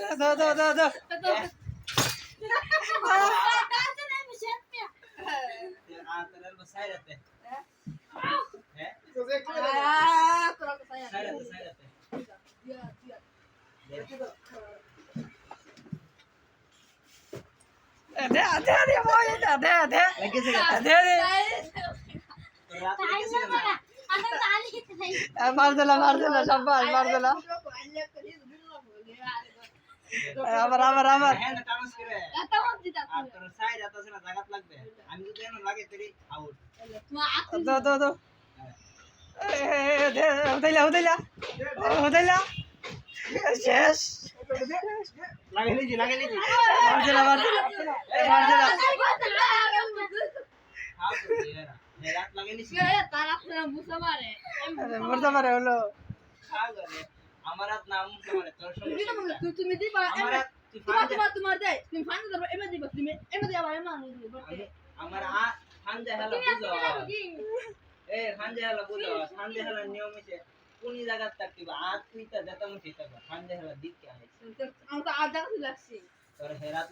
দো আতরাল বসাইরাতে হ্যাঁ সাইরাতে দে দে দে বল দে দে লাগেছে দে দে রাত লাগেছে না মার দিলা শাবাশ মার দিলা আবার হ্যাঁ না টানস করে আর তোর সাইড আতাছে না জায়গা লাগবে আমি যদি এমন লাগে তেরি আউট দো দে উদাইলা শেষ লাগাইলি মার দিলা হাউ তো এরা রাত লাগাইলি মরতে পারে হলো খাগরে আমার হাত নাম মানে তোর সমস্যা তুমি দিবা আমার হাত তুই ফান তোমার দেয় তুমি ফান দাও এমে দিবা তুমি এমে দিবা এমে আনো দিবা আমার আ ফান দেখালা বুঝো এ ফান দেখালা বুঝো ফান দেখালা নিয়ম আছে কোন জায়গা থাকতিবা আ তুই তা যেটা মুছি তা ফান দেখালা দিক কে আইছে আমি তো আজ লাগছি তোর হেরাত